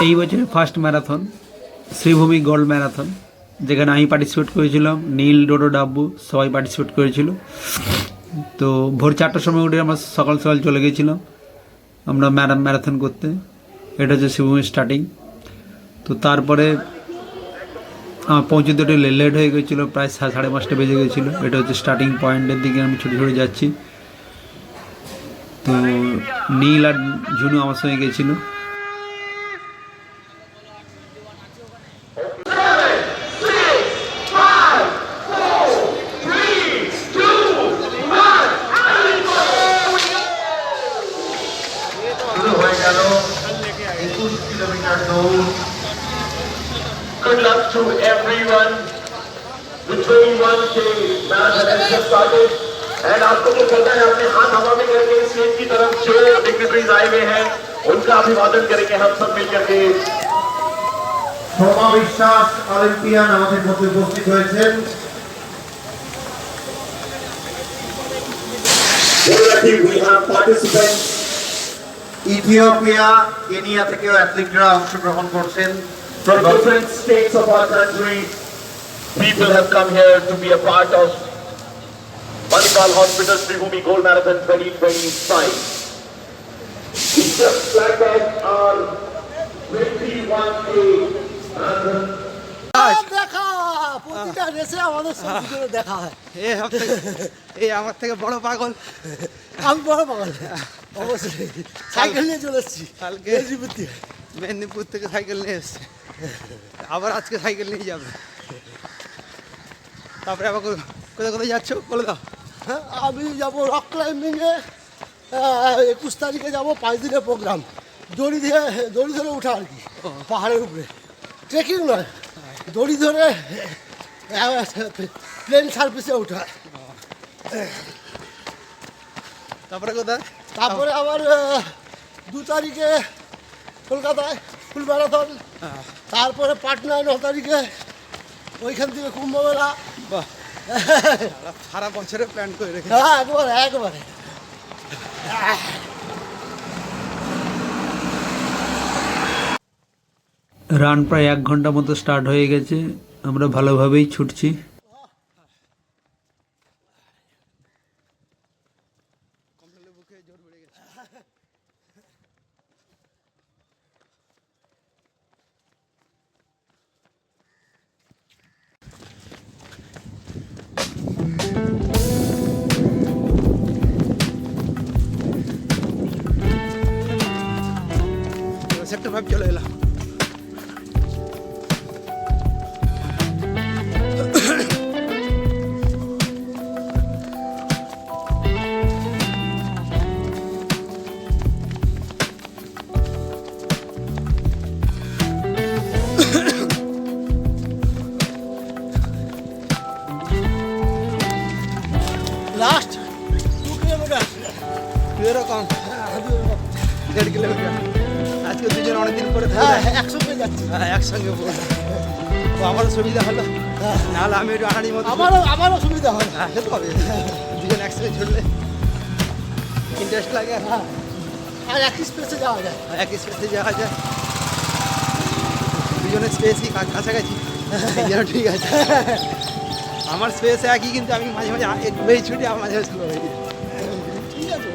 এই বছরের first marathon Sribhumi gold marathon, যেখানে আমি পার্টিসিপেট করেছিলাম, নীল, ডোডো, ডাব্বু সবাই পার্টিসিপেট করেছিল। তো ভোর 4টার সময় উঠে আমরা সকাল সকাল চলে গেছিলাম আমরা ম্যারাথন করতে। এটা হচ্ছে শ্রীভূমির স্টার্টিং। তো তারপরে পৌঁছতে একটু লেট হয়ে গেছিলো, প্রায় 5:30 বেজে গেছিলো। এটা হচ্ছে স্টার্টিং পয়েন্টের দিকে আমি ছুটে ছুটে যাচ্ছি। তো নীল আর ঝুনু আমার সঙ্গে গেছিলো। Good luck to everyone. The 21K marathon has just started. And आपको जो करना है अपने हाथ हवा में करके स्टेज की तरफ जो डिग्निटरीज आए हुए हैं उनका अभिवादन करेंगे हम सब मिलकर के। সোমা বিশ্বাস অলিম্পিয়ান আমাদের মধ্যে উপস্থিত হয়েছেন। We have participants. Ethiopia, Kenya থেকেও অ্যাথলিটরা অংশগ্রহণ করছেন। From different states of our country, people have come here to be a part of Manipal Hospital Sribhumi Gold Marathon 2025. We just flagged out our 21K marathon. দেখা প্রতিটা রেসে আমাদের সঙ্গে দেখা হয়। আমার থেকে বড় পাগল আমি বড় পাগল, অবশ্যই সাইকেল নিয়ে চলে এসেছি কালকে মেদিনীপুর থেকে। মেদিনীপুর থেকে সাইকেল নিয়ে এসছে, আবার আজকে সাইকেল নিয়ে যাবে। তারপরে আবার কোথায় কোথায় যাচ্ছ বলে দাও। হ্যাঁ, আমি যাব রক ক্লাইম্বিংয়ে, 21 তারিখে যাব, 5 দিনের প্রোগ্রাম। দড়ি ধরে ওঠা আর কি, পাহাড়ের উপরে ট্রেকিং নয়, দড়ি ধরে প্লেন সার্ভিসে ওঠা। তারপরে কোথায়? তারপরে আবার 2 তারিখে কলকাতায় ফুল ম্যারাথন। তারপরে পাটনায় 9 তারিখে, ওইখান থেকে কুম্ভমেলা। বাহ, সারা বছরে প্ল্যান করে রেখে। হ্যাঁ, একবারে রান প্রায় 1 ঘন্টা মতো স্টার্ট হয়ে গেছে। আমরা ভালোভাবেই ছুটছি। সেক্টর 5 চলে এলাম। লাস্ট 2 কিলোমিটার, এরকম 1.5 কিলোমিটার। আজকে দুজন অনেকদিন করে একসঙ্গে যাচ্ছি। একসঙ্গে বলবো, তো আমারও সুবিধা হলো, নাহলে আমি একটু আড়াড়ি মতো। আমারও সুবিধা হয়। হ্যাঁ, সে তো হবে, দুজন একসঙ্গে ছুটলে ইন্টারেস্ট লাগে। হ্যাঁ, আর একই স্পেসে যাওয়া যায়। একই স্পেসে যাওয়া যায়, দুজনের স্পেসই কাছাকাছি, ঠিক আছে। আমার স্পেস একই, কিন্তু আমি মাঝে মাঝে একটু বেশি ছুটি, আমার মাঝে মাঝে স্লো হয়ে যায়। ঠিক আছে,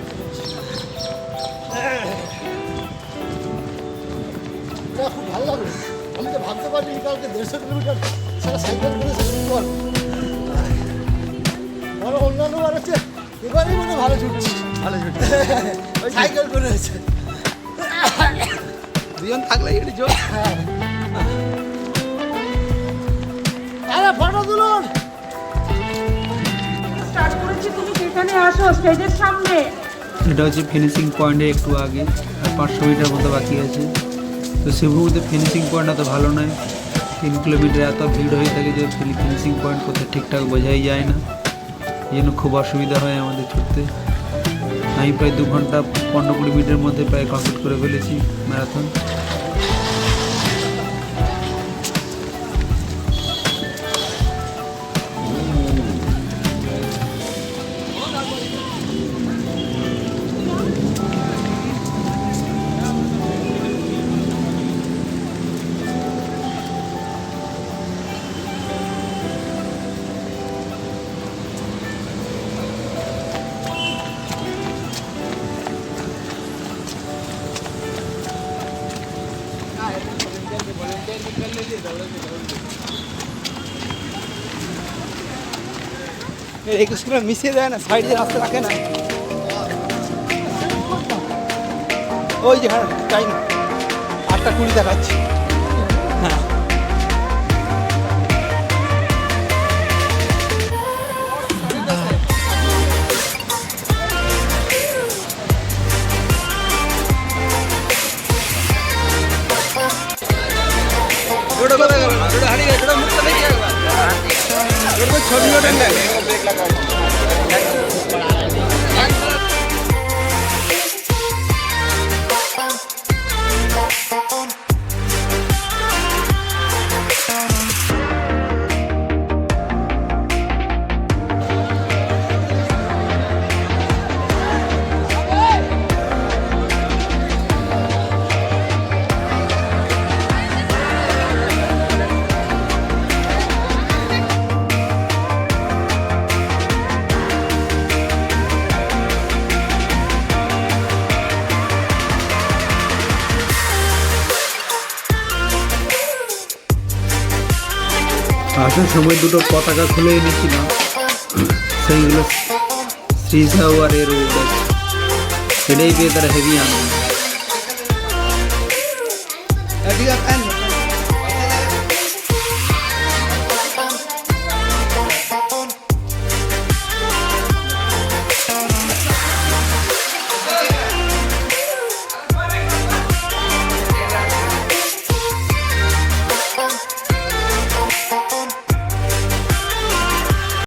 খুব ভালো লাগলো। আমি তো ভাবতে পারিনি কালকে 150 কিলোমিটার সারা সাইকেল করে শুরু কর। বড় অন্যান্য বার হচ্ছে, এবারই মনে ভালো ছুটছি। ভালো ছুটি, সাইকেল করে হয়েছে, দুজন থাকলে একটু জোর। আরে ফটো তুলুন। স্টার্ট করেছি, তুমি সেখানে আসো স্টেজের সামনে। এটা হচ্ছে ফিনিশিং পয়েন্টে একটু আগে, আর 500 মিটার মতো বাকি আছে। তো শ্রীভূমিতে ফিনিশিং পয়েন্ট এত ভালো নয়, 3 কিলোমিটার এত ভিড় হয়ে থাকে যে ফিনিশিং পয়েন্ট কোথায় ঠিকঠাক বোঝাই যায় না, এই জন্য খুব অসুবিধা হয় আমাদের ছুটতে। আমি প্রায় 2 ঘন্টা 15-20 মিনিটের মধ্যে প্রায় কমপ্লিট করে ফেলেছি ম্যারাথন। একুশ কিলো মিশিয়ে দেয় না, সাইডে রাস্তা রাখে না। ওই যে হ্যাঁ তাই না, 8:20 দেখাচ্ছি। হ্যাঁ ওটা কোথায় গেল? ওটা হারিয়ে গেছে, ওটা মুখটা দেখি একবার। ওটা তো ছবি ওঠে না। আসার সময় দুটো পতাকা খুলে এনেছিলাম, সেইগুলো শ্রীজাও আর এর উদ্দেশ্য, সেটাই পেয়ে তারা হেভি আনন্দ। ঠিক আছে